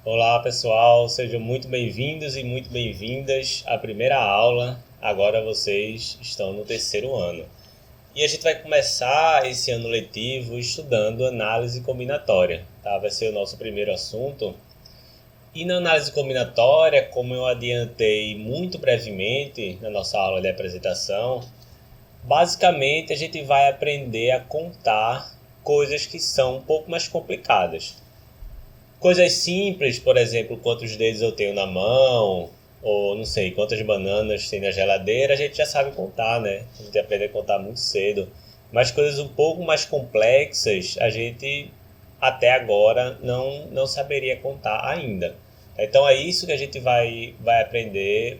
Olá pessoal, sejam muito bem-vindos e muito bem-vindas à primeira aula. Agora vocês estão no terceiro ano. E a gente vai começar esse ano letivo estudando análise combinatória, tá? Vai ser o nosso primeiro assunto. E na análise combinatória, como eu adiantei muito brevemente na nossa aula de apresentação, basicamente a gente vai aprender a contar coisas que são um pouco mais complicadas. Coisas simples, por exemplo, quantos dedos eu tenho na mão, ou não sei, quantas bananas tem na geladeira, a gente já sabe contar, né? A gente aprende a contar muito cedo. Mas coisas um pouco mais complexas, a gente até agora não saberia contar ainda. Então é isso que a gente vai aprender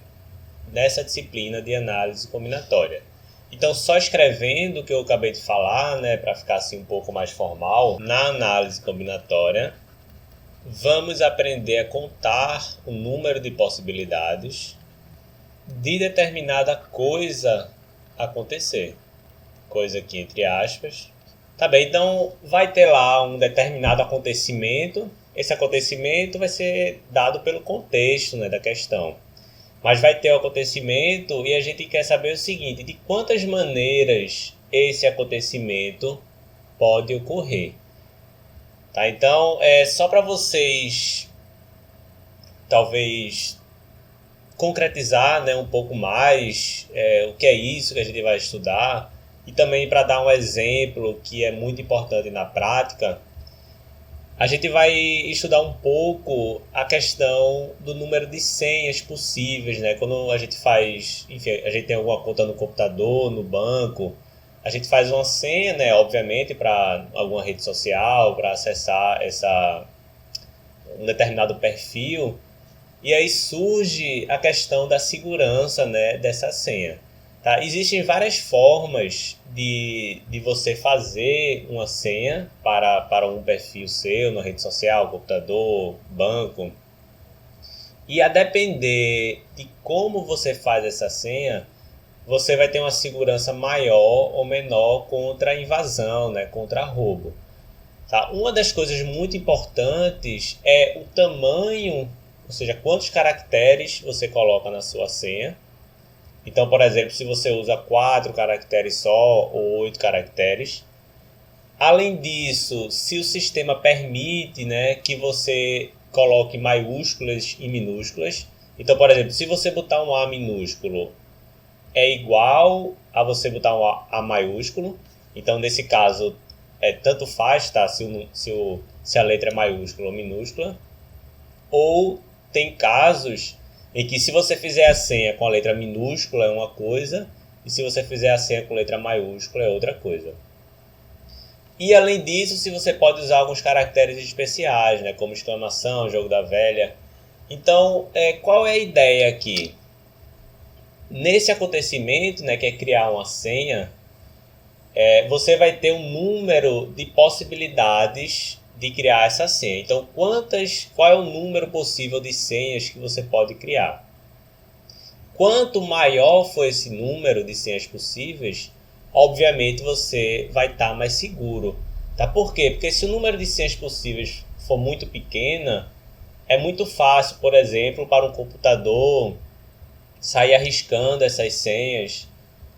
nessa disciplina de análise combinatória. Então, só escrevendo o que eu acabei de falar, né, para ficar assim um pouco mais formal, na análise combinatória, vamos aprender a contar o número de possibilidades de determinada coisa acontecer. Coisa aqui entre aspas. Tá bem, então vai ter lá um determinado acontecimento. Esse acontecimento vai ser dado pelo contexto, né, da questão. Mas vai ter o acontecimento e a gente quer saber o seguinte: de quantas maneiras esse acontecimento pode ocorrer. Tá, então, só para vocês talvez concretizar, né, um pouco mais o que é isso que a gente vai estudar e também para dar um exemplo que é muito importante na prática, a gente vai estudar um pouco a questão do número de senhas possíveis, né? Quando a gente faz, enfim, a gente tem alguma conta no computador, no banco, a gente faz uma senha, né, obviamente, para alguma rede social, para acessar um determinado perfil. E aí surge a questão da segurança, né, dessa senha. Tá? Existem várias formas de você fazer uma senha para um perfil seu, na rede social, computador, banco. E a depender de como você faz essa senha, você vai ter uma segurança maior ou menor contra a invasão, né, contra roubo. Tá? Uma das coisas muito importantes é o tamanho, ou seja, quantos caracteres você coloca na sua senha. Então, por exemplo, se você usa 4 caracteres só ou 8 caracteres. Além disso, se o sistema permite, né, que você coloque maiúsculas e minúsculas. Então, por exemplo, se você botar um A minúsculo, é igual a você botar um A maiúsculo. Então, nesse caso, tanto faz, tá? Se a letra é maiúscula ou minúscula. Ou tem casos em que se você fizer a senha com a letra minúscula é uma coisa, e se você fizer a senha com letra maiúscula é outra coisa. E além disso, se você pode usar alguns caracteres especiais, né? Como exclamação, jogo da velha. Então, qual é a ideia aqui? Nesse acontecimento, né, que é criar uma senha, você vai ter um número de possibilidades de criar essa senha. Então, qual é o número possível de senhas que você pode criar? Quanto maior for esse número de senhas possíveis, obviamente você vai estar mais seguro. Tá? Por quê? Porque se o número de senhas possíveis for muito pequena, é muito fácil, por exemplo, para um computador sair arriscando essas senhas,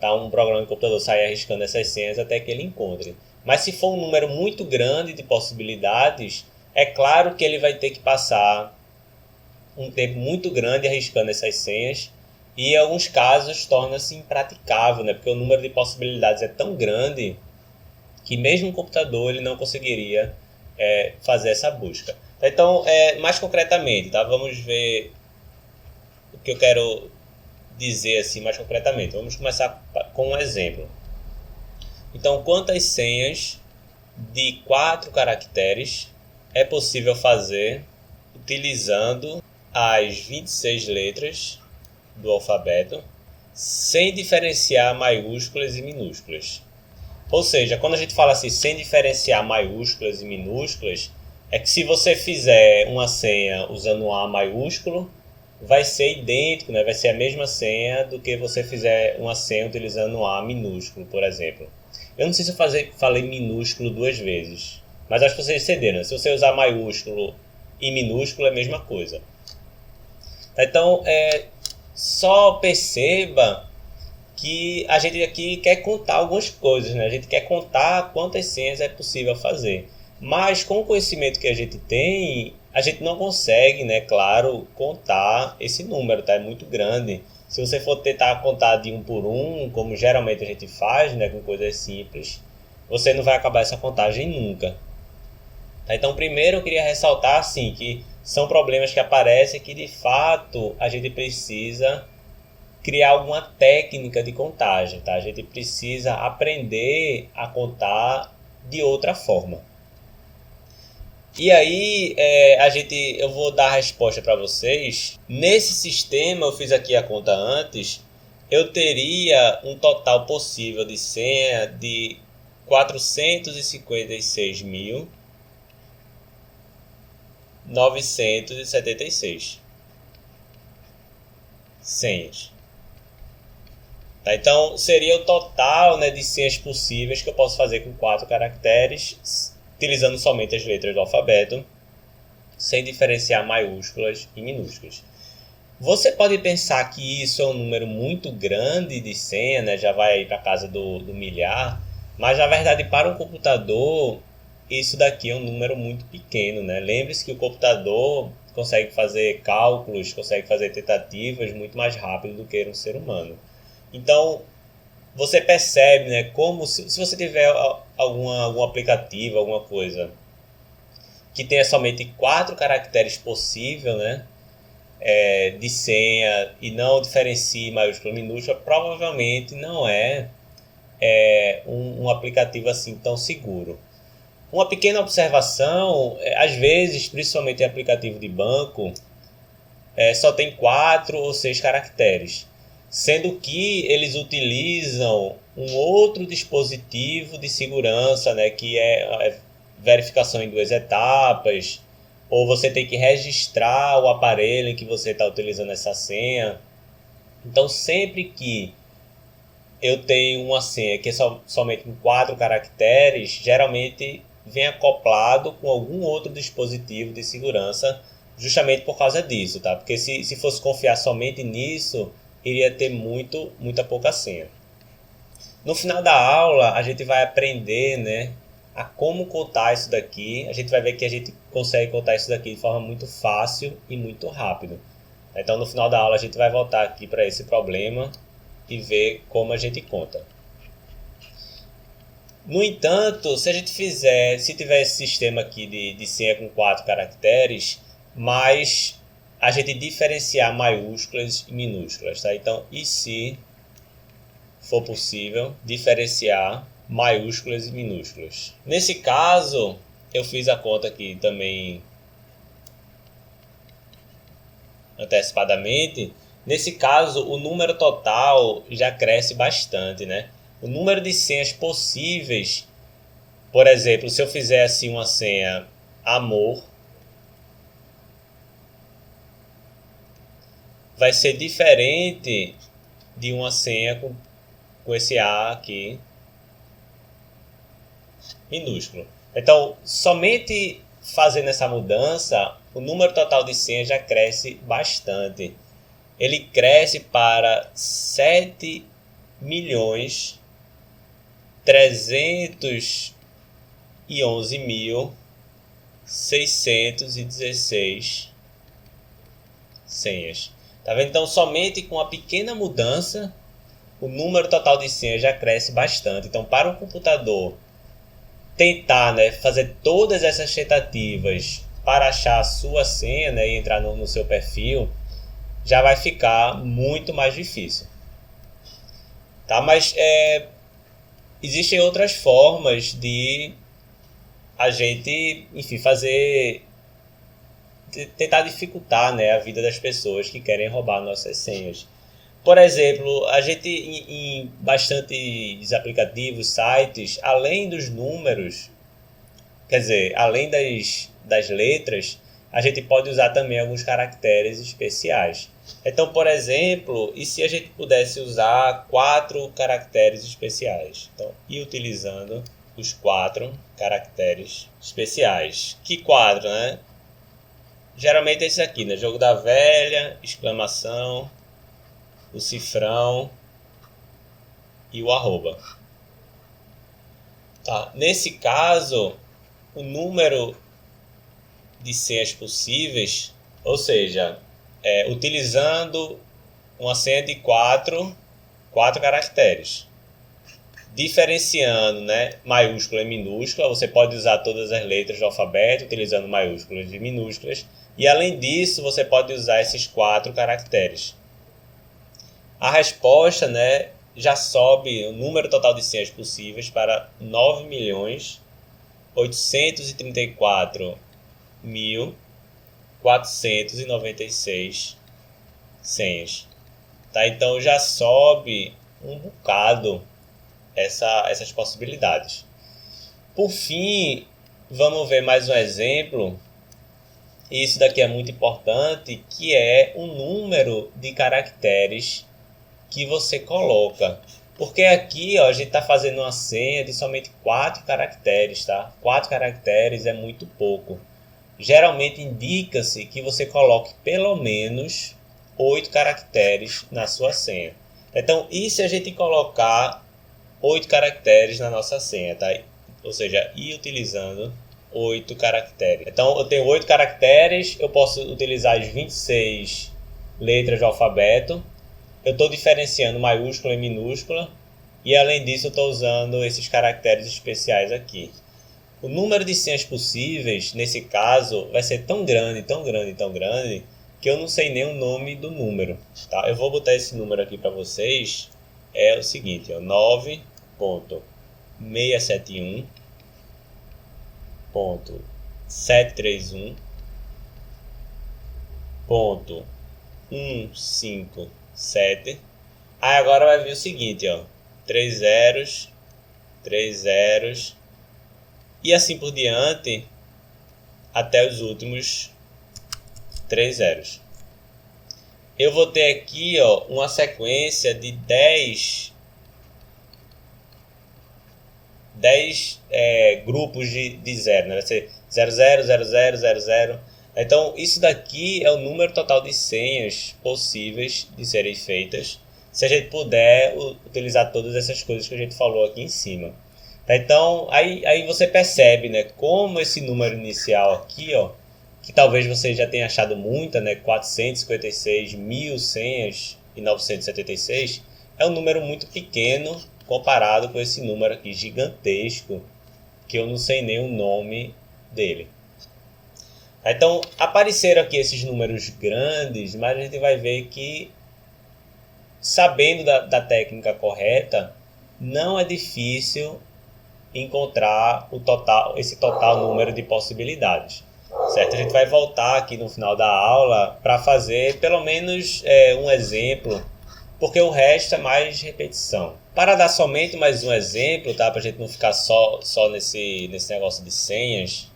tá? Um programa de computador sair arriscando essas senhas até que ele encontre. Mas se for um número muito grande de possibilidades, é claro que ele vai ter que passar um tempo muito grande arriscando essas senhas e em alguns casos torna-se impraticável, né? Porque o número de possibilidades é tão grande que mesmo um computador ele não conseguiria fazer essa busca. Então, mais concretamente, tá? Vamos ver o que eu quero dizer assim mais concretamente. Vamos começar com um exemplo. Então, quantas senhas de 4 caracteres é possível fazer utilizando as 26 letras do alfabeto sem diferenciar maiúsculas e minúsculas? Ou seja, quando a gente fala assim, sem diferenciar maiúsculas e minúsculas, é que se você fizer uma senha usando um A maiúsculo, vai ser idêntico, né? Vai ser a mesma senha do que você fizer uma senha utilizando um A minúsculo, por exemplo. Eu não sei se eu falei minúsculo 2 vezes, mas acho que vocês entenderam. Se você usar maiúsculo em minúsculo é a mesma coisa. Então, só perceba que a gente aqui quer contar algumas coisas, né? A gente quer contar quantas senhas é possível fazer. Mas com o conhecimento que a gente tem, a gente não consegue, né, claro, contar esse número, tá? É muito grande. Se você for tentar contar de um por um, como geralmente a gente faz, né, com coisas simples, você não vai acabar essa contagem nunca. Tá? Então, primeiro eu queria ressaltar assim, que são problemas que aparecem que de fato a gente precisa criar alguma técnica de contagem, tá? A gente precisa aprender a contar de outra forma. E aí, eu vou dar a resposta para vocês. Nesse sistema, eu fiz aqui a conta antes, eu teria um total possível de senha de 456.976 senhas. Tá? Então, seria o total, né, de senhas possíveis que eu posso fazer com 4 caracteres, utilizando somente as letras do alfabeto, sem diferenciar maiúsculas e minúsculas. Você pode pensar que isso é um número muito grande de senha, né? Já vai para a casa do milhar, mas na verdade para um computador isso daqui é um número muito pequeno, né? Lembre-se que o computador consegue fazer cálculos, consegue fazer tentativas muito mais rápido do que um ser humano. Então, você percebe, né, como se você tiver algum aplicativo, alguma coisa que tenha somente 4 caracteres possíveis, né, de senha e não diferencie maiúscula e minúscula, provavelmente não é um aplicativo assim tão seguro. Uma pequena observação, às vezes, principalmente em aplicativo de banco, só tem 4 ou 6 caracteres. Sendo que eles utilizam um outro dispositivo de segurança, né, que é verificação em 2 etapas, ou você tem que registrar o aparelho em que você está utilizando essa senha. Então, sempre que eu tenho uma senha que é somente com 4 caracteres, geralmente vem acoplado com algum outro dispositivo de segurança, justamente por causa disso, tá? Porque se fosse confiar somente nisso, iria ter muita pouca senha. No final da aula, a gente vai aprender, né, a como contar isso daqui. A gente vai ver que a gente consegue contar isso daqui de forma muito fácil e muito rápido. Então, no final da aula, a gente vai voltar aqui para esse problema e ver como a gente conta. No entanto, se tiver esse sistema aqui de senha com 4 caracteres, mas a gente diferenciar maiúsculas e minúsculas, tá? Então, e se for possível diferenciar maiúsculas e minúsculas? Nesse caso, eu fiz a conta aqui também antecipadamente. Nesse caso, o número total já cresce bastante, né? O número de senhas possíveis, por exemplo, se eu fizer assim uma senha amor, vai ser diferente de uma senha com esse A aqui minúsculo. Então, somente fazendo essa mudança, o número total de senhas já cresce bastante. Ele cresce para 7.311.616 senhas. Tá vendo? Então, somente com uma pequena mudança, o número total de senhas já cresce bastante. Então, para um computador tentar, né, fazer todas essas tentativas para achar a sua senha, né, e entrar no seu perfil, já vai ficar muito mais difícil. Tá? Mas existem outras formas de a gente, enfim, tentar dificultar, né, a vida das pessoas que querem roubar nossas senhas. Por exemplo, a gente em bastantes aplicativos, sites, além dos números, quer dizer, além das letras, a gente pode usar também alguns caracteres especiais. Então, por exemplo, e se a gente pudesse usar 4 caracteres especiais? Então, ir utilizando os 4 caracteres especiais. Que quadro, né? Geralmente é esse aqui, né? Jogo da velha, exclamação, o cifrão e o arroba. Tá? Nesse caso, o número de senhas possíveis, ou seja, utilizando uma senha de 4 caracteres. Diferenciando, né, maiúscula e minúscula, você pode usar todas as letras do alfabeto utilizando maiúsculas e minúsculas. E além disso, você pode usar esses 4 caracteres. A resposta, né, já sobe o número total de senhas possíveis para 9.834.496 senhas. Tá? Então já sobe um bocado essas possibilidades. Por fim, vamos ver mais um exemplo. Isso daqui é muito importante, que é o número de caracteres que você coloca. Porque aqui ó, a gente está fazendo uma senha de somente 4 caracteres. Tá? 4 caracteres é muito pouco. Geralmente indica-se que você coloque pelo menos 8 caracteres na sua senha. Então, e se a gente colocar 8 caracteres na nossa senha, tá? Ou seja, ir utilizando 8 caracteres. Então, eu tenho 8 caracteres, eu posso utilizar as 26 letras do alfabeto. Eu estou diferenciando maiúscula e minúscula. E, além disso, eu estou usando esses caracteres especiais aqui. O número de senhas possíveis, nesse caso, vai ser tão grande, tão grande, tão grande, que eu não sei nem o nome do número. Tá? Eu vou botar esse número aqui para vocês. É o seguinte, ó, 9.671.731.157. Aí agora vai vir o seguinte, ó, 3 zeros, 3 zeros e assim por diante até os últimos 3 zeros. Eu vou ter aqui ó, uma sequência de 10 grupos de zero, né? Vai ser 00, 00, 00. Então, isso daqui é o número total de senhas possíveis de serem feitas se a gente puder utilizar todas essas coisas que a gente falou aqui em cima. Tá? Então, aí você percebe, né, como esse número inicial aqui, ó, que talvez você já tenha achado muita, né, 456.000 senhas e 976, é um número muito pequeno comparado com esse número aqui gigantesco, que eu não sei nem o nome dele. Então, apareceram aqui esses números grandes, mas a gente vai ver que, sabendo da técnica correta, não é difícil encontrar esse total número de possibilidades. Certo? A gente vai voltar aqui no final da aula para fazer pelo menos um exemplo, porque o resto é mais repetição. Para dar somente mais um exemplo, tá? Para a gente não ficar só nesse negócio de senhas,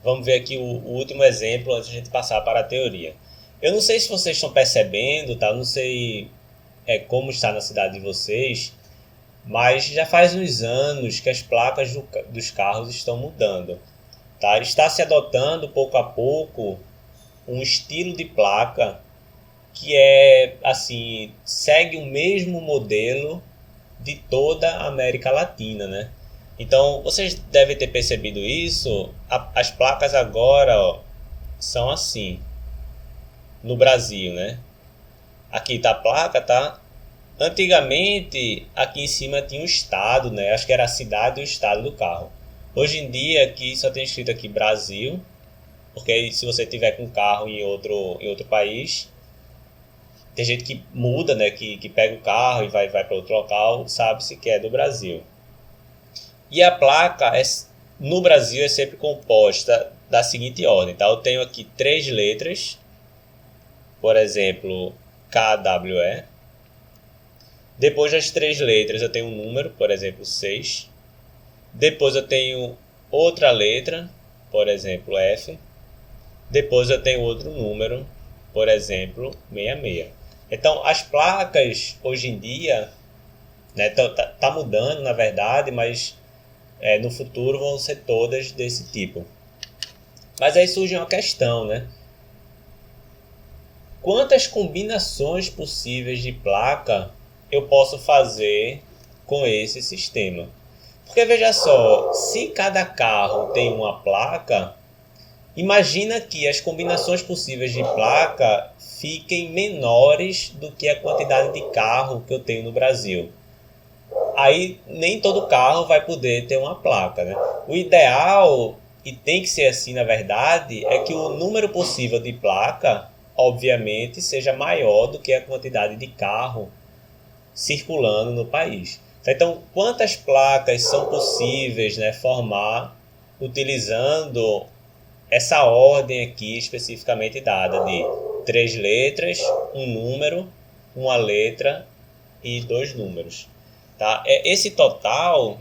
vamos ver aqui o último exemplo antes de a gente passar para a teoria. Eu não sei se vocês estão percebendo, tá? Eu não sei como está na cidade de vocês, mas já faz uns anos que as placas dos carros estão mudando. Tá? Está se adotando pouco a pouco um estilo de placa que assim, segue o mesmo modelo de toda a América Latina, né? Então, vocês devem ter percebido isso. As placas agora ó, são assim no Brasil, né? Aqui tá a placa, tá? Antigamente, aqui em cima tinha o estado, né? Acho que era a cidade e o estado do carro. Hoje em dia aqui só tem escrito aqui Brasil, porque se você tiver com carro em outro país, tem gente que muda, né? Que pega o carro e vai para outro local, sabe-se que é do Brasil. E a placa no Brasil é sempre composta da seguinte ordem, tá? Eu tenho aqui 3 letras, por exemplo, KWE. Depois das 3 letras eu tenho um número, por exemplo, 6. Depois eu tenho outra letra, por exemplo, F. Depois eu tenho outro número, por exemplo, 66. Então, as placas, hoje em dia, né, tá mudando, na verdade, mas no futuro vão ser todas desse tipo. Mas aí surge uma questão, né? Quantas combinações possíveis de placa eu posso fazer com esse sistema? Porque veja só, se cada carro tem uma placa, imagina que as combinações possíveis de placa fiquem menores do que a quantidade de carro que eu tenho no Brasil. Aí nem todo carro vai poder ter uma placa, né? O ideal, e tem que ser assim na verdade, é que o número possível de placa, obviamente, seja maior do que a quantidade de carro circulando no país. Então, quantas placas são possíveis, né, formar utilizando essa ordem aqui especificamente dada de 3 letras, um número, uma letra e 2 números. Tá? Esse total,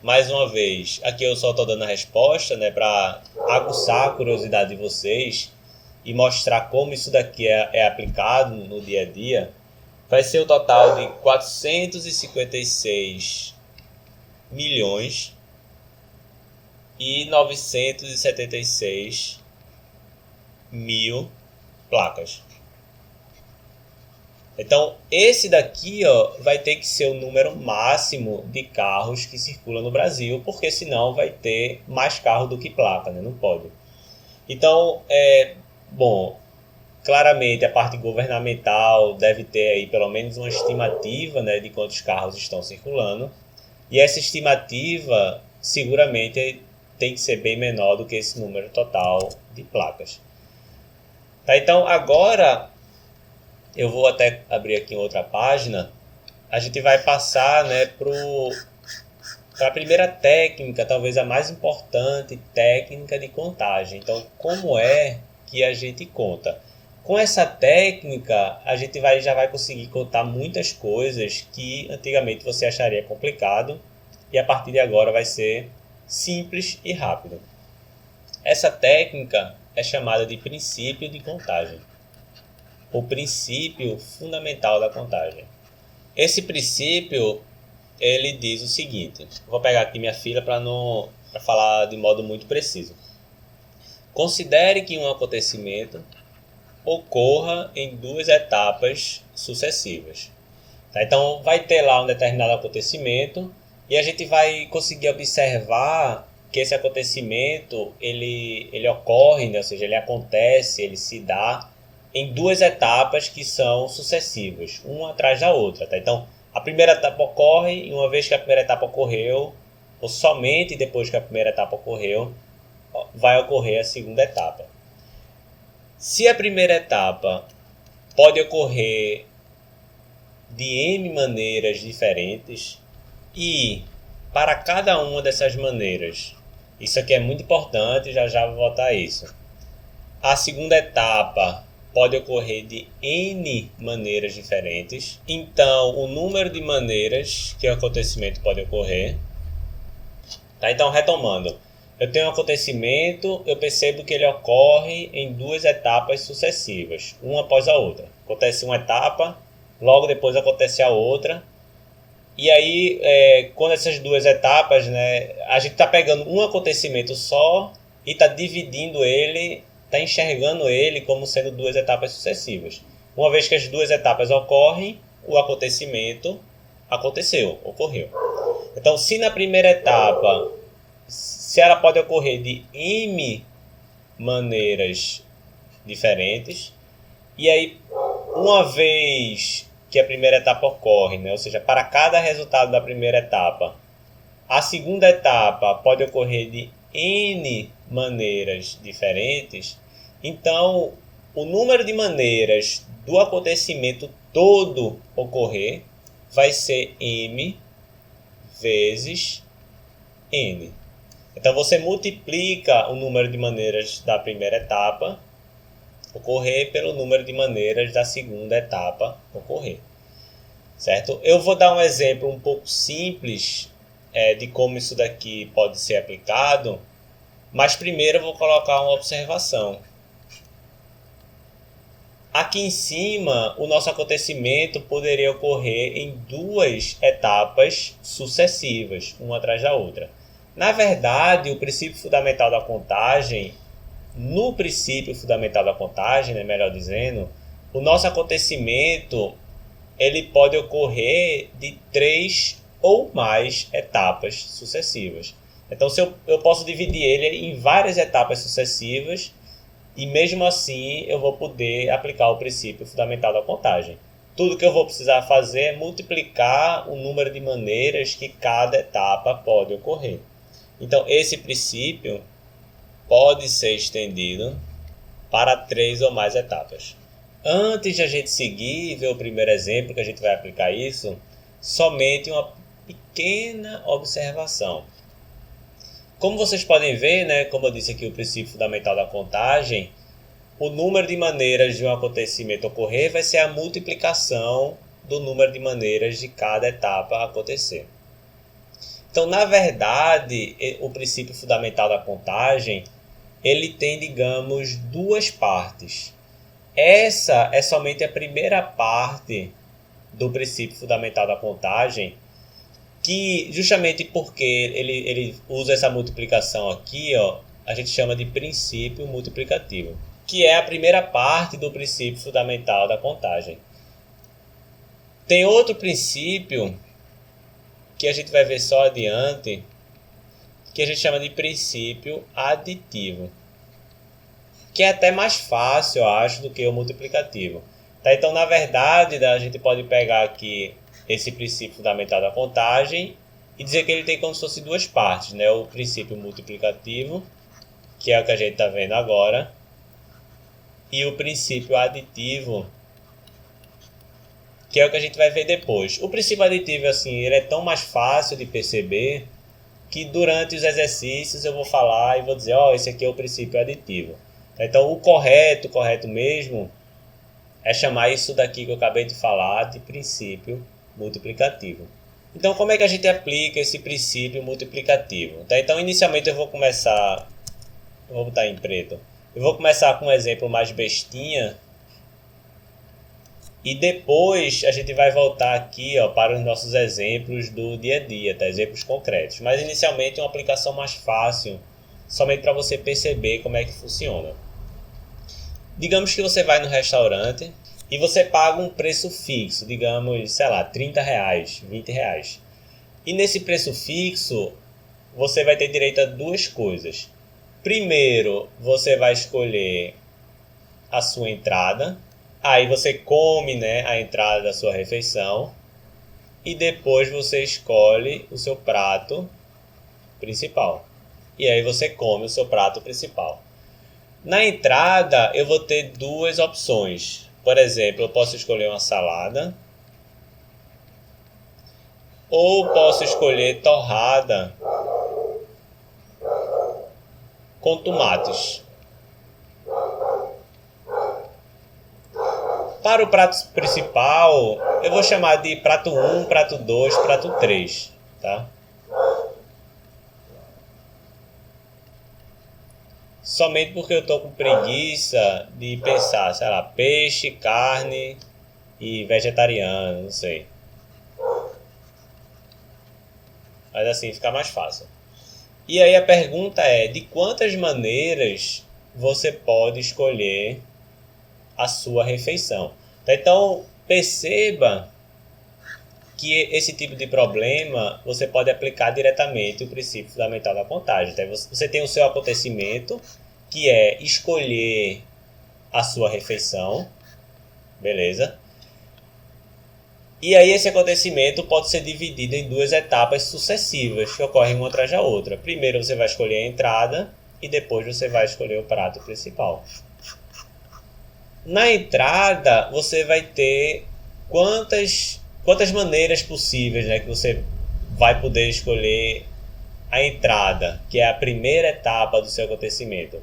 mais uma vez, aqui eu só estou dando a resposta, né, para aguçar a curiosidade de vocês e mostrar como isso daqui é aplicado no dia a dia. Vai ser o total de 456 milhões e 976 mil placas. Então, esse daqui vai ter que ser o número máximo de carros que circulam no Brasil, porque senão vai ter mais carro do que placa, né? Não pode. Então, bom, claramente a parte governamental deve ter aí pelo menos uma estimativa, né, de quantos carros estão circulando. E essa estimativa seguramente tem que ser bem menor do que esse número total de placas. Tá, então agora eu vou até abrir aqui outra página. A gente vai passar, né, para a primeira técnica, talvez a mais importante técnica de contagem. Então, como é que a gente conta? Com essa técnica, a gente já vai conseguir contar muitas coisas que antigamente você acharia complicado e a partir de agora vai ser simples e rápido. Essa técnica é chamada de princípio de contagem, o princípio fundamental da contagem. Esse princípio, ele diz o seguinte, vou pegar aqui minha fila para falar de modo muito preciso. Considere que um acontecimento ocorra em 2 etapas sucessivas. Tá? Então, vai ter lá um determinado acontecimento e a gente vai conseguir observar que esse acontecimento ele ocorre, né? Ou seja, ele acontece, ele se dá em 2 etapas que são sucessivas, uma atrás da outra. Tá? Então, a primeira etapa ocorre e uma vez que a primeira etapa ocorreu, ou somente depois que a primeira etapa ocorreu, vai ocorrer a segunda etapa. Se a primeira etapa pode ocorrer de N maneiras diferentes e para cada uma dessas maneiras, isso aqui é muito importante, já vou botar isso. A segunda etapa pode ocorrer de N maneiras diferentes. Então, o número de maneiras que o acontecimento pode ocorrer. Tá? Então, retomando. Eu tenho um acontecimento, eu percebo que ele ocorre em 2 etapas sucessivas, uma após a outra. Acontece uma etapa, logo depois acontece a outra. E aí, quando essas 2 etapas, né, a gente está pegando um acontecimento só e está dividindo ele, está enxergando ele como sendo 2 etapas sucessivas. Uma vez que as 2 etapas ocorrem, o acontecimento ocorreu. Então, se na primeira etapa, se ela pode ocorrer de N maneiras diferentes, e aí, uma vez que a primeira etapa ocorre, né, ou seja, para cada resultado da primeira etapa, a segunda etapa pode ocorrer de N maneiras diferentes, então o número de maneiras do acontecimento todo ocorrer vai ser M vezes N. Então você multiplica o número de maneiras da primeira etapa ocorrer pelo número de maneiras da segunda etapa ocorrer. Certo? Eu vou dar um exemplo um pouco simples de como isso daqui pode ser aplicado, mas primeiro eu vou colocar uma observação. Aqui em cima, o nosso acontecimento poderia ocorrer em 2 etapas sucessivas, uma atrás da outra. Na verdade, o princípio fundamental da contagem, no princípio fundamental da contagem, né, melhor dizendo, o nosso acontecimento ele pode ocorrer de 3 ou mais etapas sucessivas. Então, se eu posso dividir ele em várias etapas sucessivas e mesmo assim eu vou poder aplicar o princípio fundamental da contagem. Tudo que eu vou precisar fazer é multiplicar o número de maneiras que cada etapa pode ocorrer. Então, esse princípio pode ser estendido para 3 ou mais etapas. Antes de a gente seguir e ver o primeiro exemplo que a gente vai aplicar isso, somente uma pequena observação. Como vocês podem ver, né, como eu disse aqui, o princípio fundamental da contagem, o número de maneiras de um acontecimento ocorrer vai ser a multiplicação do número de maneiras de cada etapa acontecer. Então, na verdade, o princípio fundamental da contagem, ele tem, digamos, duas partes. Essa é somente a primeira parte do princípio fundamental da contagem, que justamente porque ele usa essa multiplicação aqui, ó, a gente chama de princípio multiplicativo, que é a primeira parte do princípio fundamental da contagem. Tem outro princípio que a gente vai ver só adiante, que a gente chama de princípio aditivo, que é até mais fácil, eu acho, do que o multiplicativo. Tá? Então, na verdade, a gente pode pegar aqui esse princípio fundamental da contagem e dizer que ele tem como se fosse duas partes, né? O princípio multiplicativo, que é o que a gente está vendo agora, e o princípio aditivo, que é o que a gente vai ver depois. O princípio aditivo, assim, ele é tão mais fácil de perceber que durante os exercícios eu vou falar e vou dizer, ó, esse aqui é o princípio aditivo. Então, o correto mesmo, é chamar isso daqui que eu acabei de falar de princípio multiplicativo. Então, como é que a gente aplica esse princípio multiplicativo? Então, inicialmente eu vou botar em preto. Eu vou começar com um exemplo mais bestinha e depois a gente vai voltar aqui, ó, para os nossos exemplos do dia a dia, tá? Exemplos concretos. Mas inicialmente é uma aplicação mais fácil, somente para você perceber como é que funciona. Digamos que você vai no restaurante e você paga um preço fixo, digamos, sei lá, R$30, R$20. E nesse preço fixo, você vai ter direito a duas coisas. Primeiro, você vai escolher a sua entrada. Aí você come, né, a entrada da sua refeição. E depois você escolhe o seu prato principal. E aí você come o seu prato principal. Na entrada, eu vou ter duas opções. Por exemplo, eu posso escolher uma salada. Ou posso escolher torrada com tomates. Para o prato principal, eu vou chamar de prato 1, prato 2, prato 3, tá? Somente porque eu tô com preguiça de pensar, sei lá, peixe, carne e vegetariano, não sei. Mas assim fica mais fácil. E aí a pergunta é, de quantas maneiras você pode escolher a sua refeição? Então, perceba que esse tipo de problema você pode aplicar diretamente o princípio fundamental da contagem. Então, você tem o seu acontecimento, que é escolher a sua refeição, beleza? E aí esse acontecimento pode ser dividido em duas etapas sucessivas, que ocorrem uma atrás da outra. Primeiro você vai escolher a entrada e depois você vai escolher o prato principal. Na entrada, você vai ter quantas maneiras possíveis, né, que você vai poder escolher a entrada, que é a primeira etapa do seu acontecimento.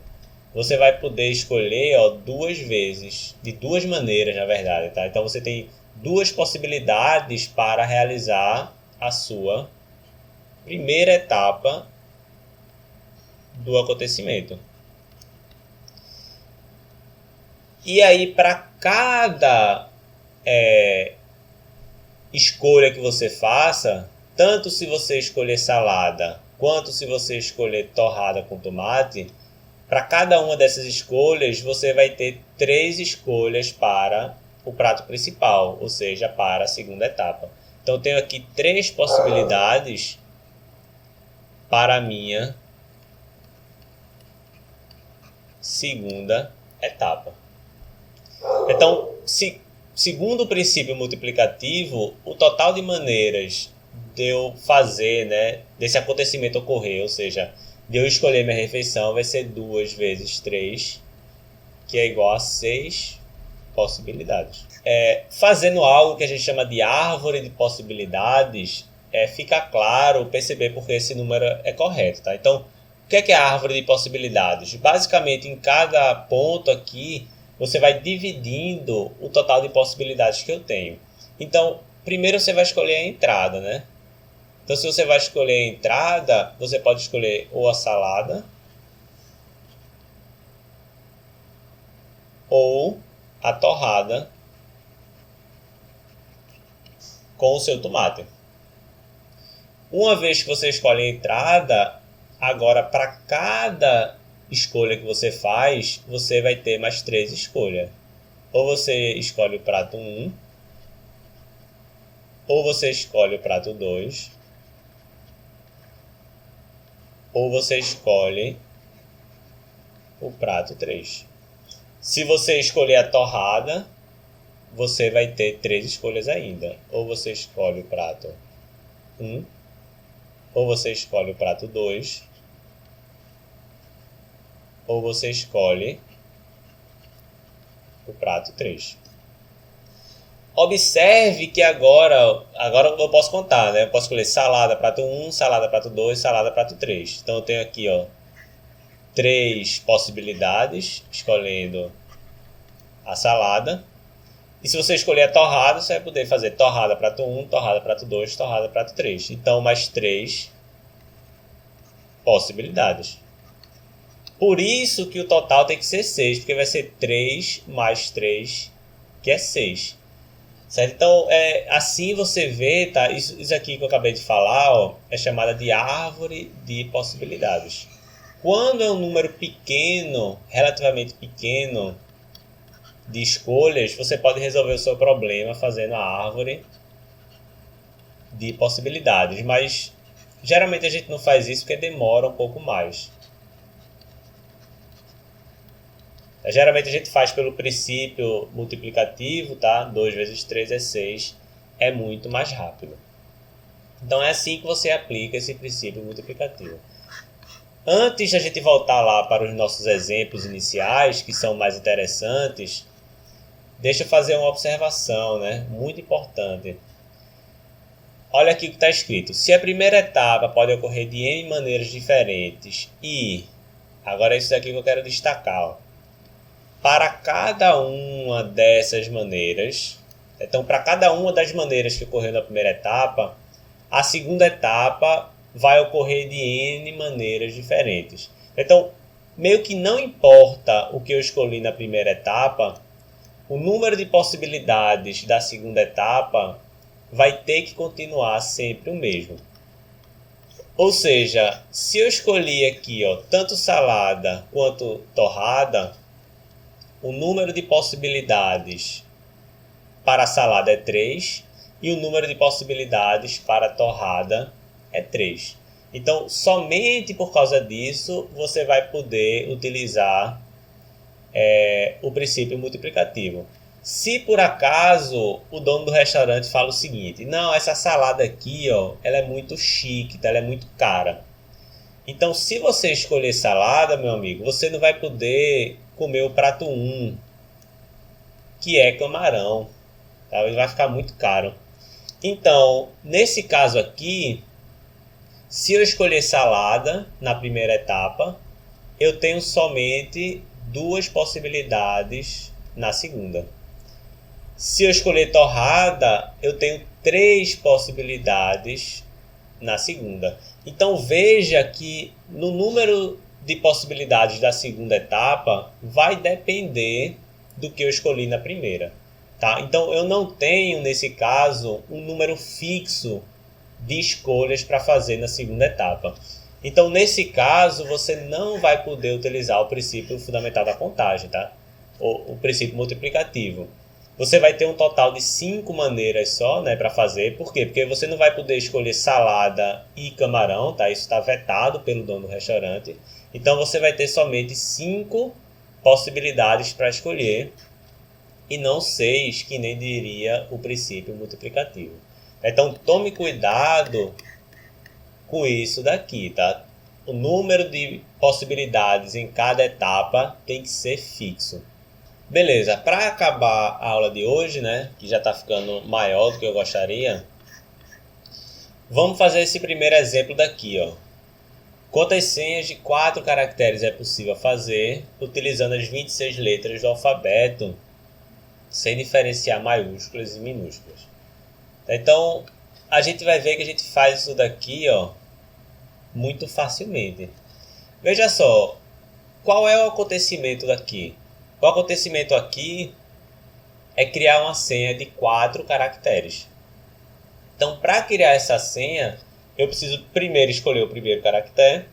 Você vai poder escolher, ó, duas vezes, de duas maneiras, na verdade, tá? Então você tem duas possibilidades para realizar a sua primeira etapa do acontecimento. E aí, para cada escolha que você faça, tanto se você escolher salada quanto se você escolher torrada com tomate, para cada uma dessas escolhas você vai ter 3 escolhas para o prato principal, ou seja, para a segunda etapa. Então eu tenho aqui 3 possibilidades para a minha segunda etapa. Então, segundo o princípio multiplicativo, o total de maneiras de eu fazer, né, desse acontecimento ocorrer, ou seja, de eu escolher minha refeição, vai ser 2 vezes 3, que é igual a 6 possibilidades. Fazendo algo que a gente chama de árvore de possibilidades, fica claro perceber porque esse número é correto. Tá? Então, o que é a árvore de possibilidades? Basicamente, em cada ponto aqui, você vai dividindo o total de possibilidades que eu tenho. Então, primeiro você vai escolher a entrada, né? Então, se você vai escolher a entrada, você pode escolher ou a salada ou a torrada com o seu tomate. Uma vez que você escolhe a entrada, agora para cada escolha que você faz, você vai ter mais 3 escolhas. Ou você escolhe o prato 1, ou você escolhe o prato 2, ou você escolhe o prato 3. Se você escolher a torrada, você vai ter 3 escolhas ainda. Ou você escolhe o prato 1, ou você escolhe o prato 2, ou você escolhe o prato 3. Observe que agora eu posso contar, né? Eu posso escolher salada, prato 1, salada, prato 2, salada, prato 3. Então eu tenho aqui, 3 possibilidades, escolhendo a salada. E se você escolher a torrada, você vai poder fazer torrada, prato 1, torrada, prato 2, torrada, prato 3. Então, mais 3 possibilidades. Por isso que o total tem que ser 6, porque vai ser 3 mais 3, que é 6. Certo? Então, assim você vê, tá? Isso aqui que eu acabei de falar, é chamada de árvore de possibilidades. Quando é um número pequeno, relativamente pequeno, de escolhas, você pode resolver o seu problema fazendo a árvore de possibilidades. Mas, geralmente a gente não faz isso porque demora um pouco mais. Geralmente a gente faz pelo princípio multiplicativo, tá? 2 vezes 3 é 6, é muito mais rápido. Então é assim que você aplica esse princípio multiplicativo. Antes de a gente voltar lá para os nossos exemplos iniciais, que são mais interessantes, deixa eu fazer uma observação, né? Muito importante. Olha aqui o que está escrito. Se a primeira etapa pode ocorrer de N maneiras diferentes e... Agora é isso daqui que eu quero destacar, ó. Para cada uma dessas maneiras, então para cada uma das maneiras que ocorreu na primeira etapa, a segunda etapa vai ocorrer de N maneiras diferentes. Então, meio que não importa o que eu escolhi na primeira etapa, o número de possibilidades da segunda etapa vai ter que continuar sempre o mesmo. Ou seja, se eu escolhi aqui tanto salada quanto torrada, o número de possibilidades para a salada é 3 e o número de possibilidades para a torrada é 3. Então, somente por causa disso, você vai poder utilizar o princípio multiplicativo. Se por acaso o dono do restaurante fala o seguinte, não, essa salada aqui, ela é muito chique, ela é muito cara. Então, se você escolher salada, meu amigo, você não vai poder comer o prato 1, que é camarão. Tá? Ele vai ficar muito caro. Então, nesse caso aqui, se eu escolher salada na primeira etapa, eu tenho somente 2 possibilidades na segunda. Se eu escolher torrada, eu tenho 3 possibilidades na segunda. Então veja que no número de possibilidades da segunda etapa vai depender do que eu escolhi na primeira. Tá? Então eu não tenho, nesse caso, um número fixo de escolhas para fazer na segunda etapa. Então, nesse caso, você não vai poder utilizar o princípio fundamental da contagem, tá? O princípio multiplicativo. Você vai ter um total de 5 maneiras só, né, para fazer. Por quê? Porque você não vai poder escolher salada e camarão, tá? Isso está vetado pelo dono do restaurante. Então, você vai ter somente 5 possibilidades para escolher e não 6, que nem diria o princípio multiplicativo. Então, tome cuidado com isso daqui, tá? O número de possibilidades em cada etapa tem que ser fixo. Beleza, para acabar a aula de hoje, né, que já está ficando maior do que eu gostaria, vamos fazer esse primeiro exemplo daqui, ó. Quantas senhas de 4 caracteres é possível fazer utilizando as 26 letras do alfabeto sem diferenciar maiúsculas e minúsculas? Então, a gente vai ver que a gente faz isso daqui, ó, muito facilmente. Veja só, qual é o acontecimento daqui? O acontecimento aqui é criar uma senha de 4 caracteres. Então, para criar essa senha, eu preciso primeiro escolher o primeiro caractere,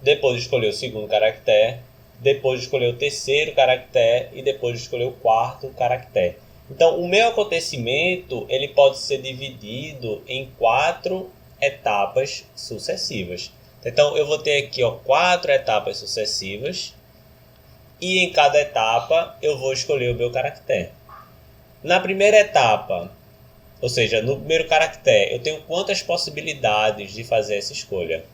depois escolher o segundo caractere, depois escolher o terceiro caractere e depois escolher o quarto caractere. Então, o meu acontecimento ele pode ser dividido em 4 etapas sucessivas. Então, eu vou ter aqui, ó, 4 etapas sucessivas e em cada etapa eu vou escolher o meu caractere. Na primeira etapa, ou seja, no primeiro caractere, eu tenho quantas possibilidades de fazer essa escolha?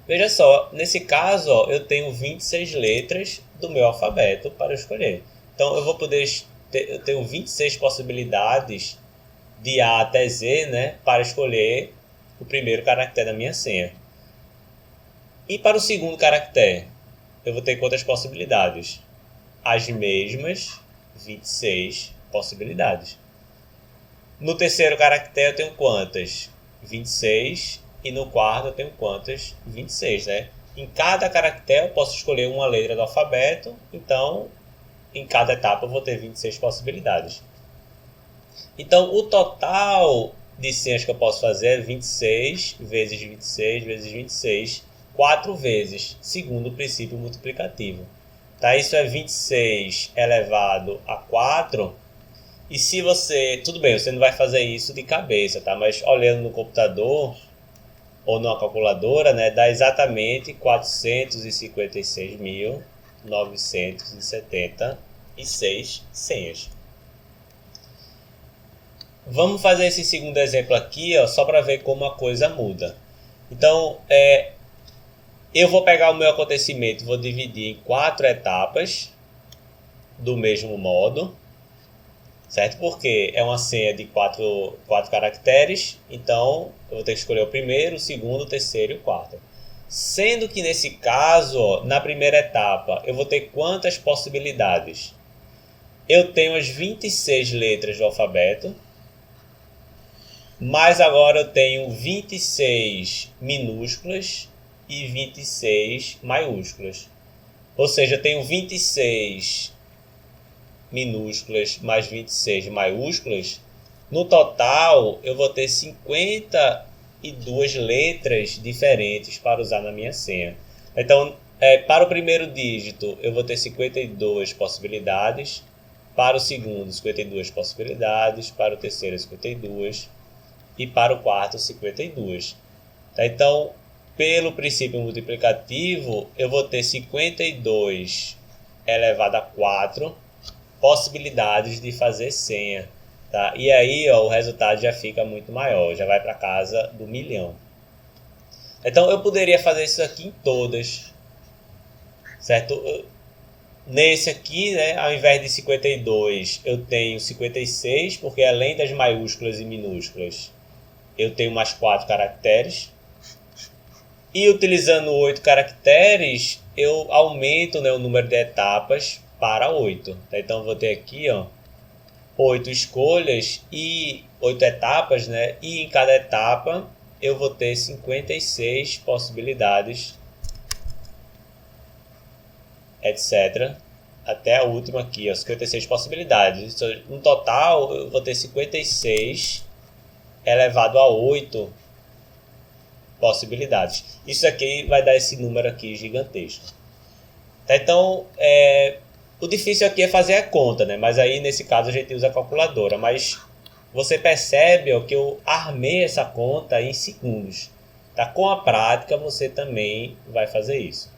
Veja só, nesse caso, ó, eu tenho 26 letras do meu alfabeto para escolher. Então, eu tenho 26 possibilidades de A até Z, né, para escolher o primeiro caractere da minha senha. E para o segundo caractere, eu vou ter quantas possibilidades? As mesmas 26 possibilidades. No terceiro caractere eu tenho quantas? 26. E no quarto eu tenho quantas? 26, né? Em cada caractere eu posso escolher uma letra do alfabeto, então em cada etapa eu vou ter 26 possibilidades. Então o total de senhas que eu posso fazer é 26 vezes 26 vezes 26, 4 vezes, segundo o princípio multiplicativo. Tá? Isso é 26 elevado a 4. E se você... Tudo bem, você não vai fazer isso de cabeça, tá? Mas olhando no computador ou numa calculadora, né, dá exatamente 456.976 senhas. Vamos fazer esse segundo exemplo aqui, ó, só para ver como a coisa muda. Então, eu vou pegar o meu acontecimento, vou dividir em 4 etapas do mesmo modo, certo? Porque é uma senha de 4 caracteres, então eu vou ter que escolher o primeiro, o segundo, o terceiro e o quarto. Sendo que nesse caso, ó, na primeira etapa, eu vou ter quantas possibilidades? Eu tenho as 26 letras do alfabeto, mas agora eu tenho 26 minúsculas e 26 maiúsculas. Ou seja, eu tenho 26 minúsculas mais 26 maiúsculas. No total, eu vou ter 52 letras diferentes para usar na minha senha. Então, para o primeiro dígito, eu vou ter 52 possibilidades. Para o segundo, 52 possibilidades. Para o terceiro, 52. E para o quarto, 52. Tá? Então, pelo princípio multiplicativo, eu vou ter 52 elevado a 4 possibilidades de fazer senha. Tá? E aí, ó, o resultado já fica muito maior, já vai para casa do milhão. Então, eu poderia fazer isso aqui em todas, certo? Nesse aqui, né, ao invés de 52, eu tenho 56, porque além das maiúsculas e minúsculas, eu tenho mais 4 caracteres. E utilizando 8 caracteres, eu aumento, né, o número de etapas para 8. Então, eu vou ter aqui, ó, 8 escolhas e 8 etapas, né? E em cada etapa eu vou ter 56 possibilidades, etc. Até a última aqui, ó, 56 possibilidades. No total, eu vou ter 56 elevado a 8 possibilidades. Isso aqui vai dar esse número aqui gigantesco. Tá, então, o difícil aqui é fazer a conta, né? Mas aí, nesse caso, a gente usa a calculadora. Mas você percebe que eu armei essa conta em segundos. Tá? Com a prática, você também vai fazer isso.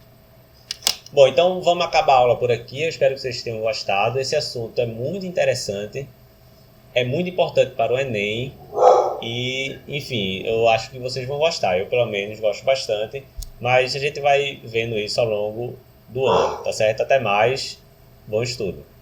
Bom, então vamos acabar a aula por aqui. Eu espero que vocês tenham gostado. Esse assunto é muito interessante. É muito importante para o Enem. E, enfim, eu acho que vocês vão gostar. Eu, pelo menos, gosto bastante. Mas a gente vai vendo isso ao longo do ano, tá certo? Até mais. Bom estudo.